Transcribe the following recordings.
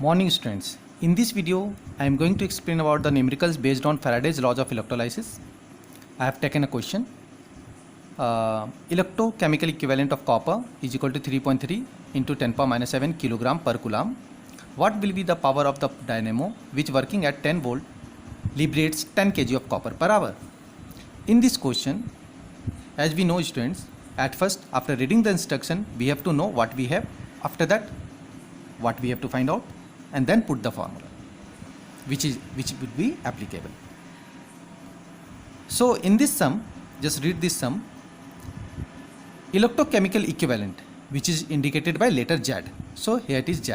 Morning students. In this video, I am going to explain about the numericals based on Faraday's laws of electrolysis. I have taken a question. Electrochemical equivalent of copper is equal to 3.3 into 10 power minus 7 kilogram per coulomb. What will be the power of the dynamo which working at 10 volt liberates 10 kg of copper per hour? In this question, as we know students, at first after reading the instruction, we have to know what we have. After that, what we have to find out, and then put the formula which would be applicable. So in this sum, just read this sum. Electrochemical equivalent, which is indicated by letter Z. So here it is Z.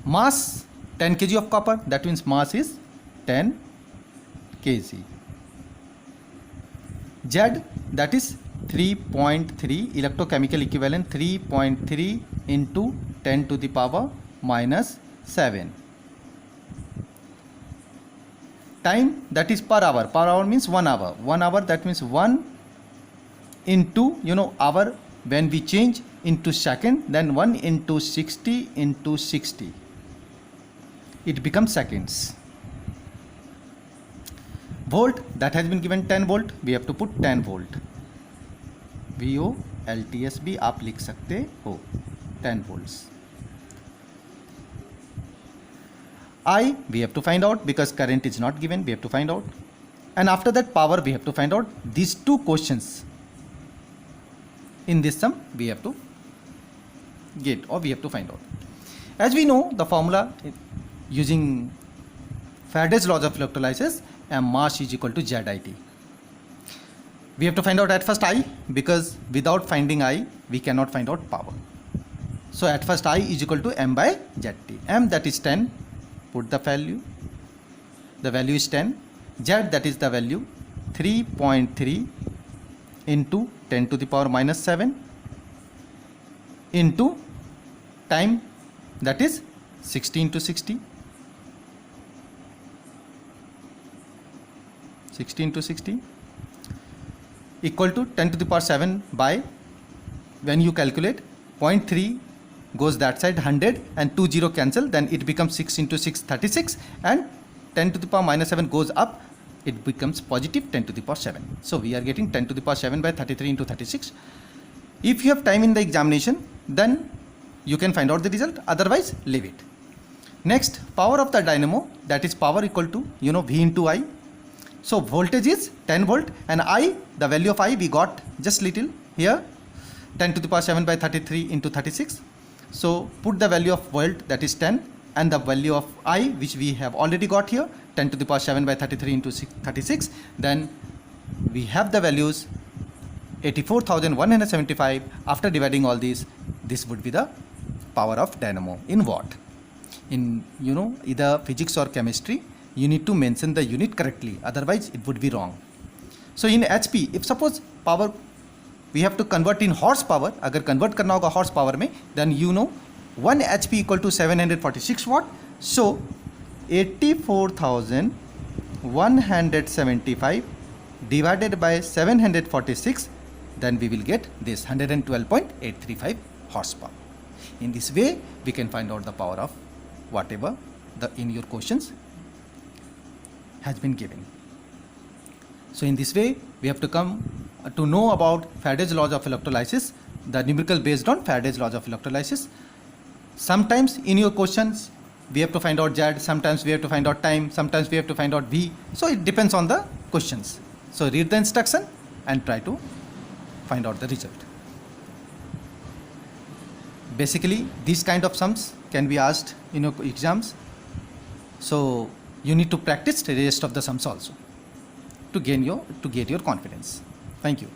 Mass 10 kg of copper, that means mass is 10 kg. Z, that is 3.3, electrochemical equivalent 3.3 into 10 to the power minus 7. Time, that is per hour. Per hour means 1 hour. 1 hour, that means 1 into, hour. When we change into second, then 1 into 60 into 60. It becomes seconds. Volt, that has been given 10 volt. We have to put 10 volt. VOLTS भी आप लिख सकते हो 10 volts. I, we have to find out because current is not given, we have to find out. And after that power, we have to find out. These two questions in this sum we have to get, or we have to find out. As we know the formula using Faraday's laws of electrolysis, M mass is equal to ZIT. We have to find out at first I, because without finding I, we cannot find out power. So at first I is equal to M by ZT. M, that is 10, put the value is 10. Z, that is the value 3.3 into 10 to the power minus 7 into time, that is 60 into 60. 60 into 60 equal to 10 to the power 7 by, when you calculate, 0.3 goes that side, 100, and 2 0 cancel, then it becomes 6 into 6, 36, and 10 to the power minus 7 goes up, it becomes positive 10 to the power 7. So we are getting 10 to the power 7 by 33 into 36. If you have time in the examination, then you can find out the result, otherwise leave it. Next, power of the dynamo, that is power equal to, V into I. So voltage is 10 volt, and I, the value of I we got just little here, 10 to the power 7 by 33 into 36. So put the value of volt, that is 10, and the value of I, which we have already got here, 10 to the power 7 by 33 into 36. Then we have the values 84,175. After dividing all these, this would be the power of dynamo in watt. In either physics or chemistry, you need to mention the unit correctly, otherwise it would be wrong. So in HP, if suppose power we have to convert in horsepower, अगर convert करना होगा horsepower में, then 1 HP equal to 746 watt. So 84,175 divided by 746, then we will get this 112.835 horsepower. In this way, we can find out the power of whatever in your questions has been given. So in this way, we have to come to know about Faraday's laws of electrolysis, the numerical based on Faraday's laws of electrolysis. Sometimes in your questions, we have to find out Z, sometimes we have to find out time, sometimes we have to find out V. So it depends on the questions. So read the instruction and try to find out the result. Basically, these kind of sums can be asked in your exams. So you need to practice the rest of the sums also to get your confidence. Thank you.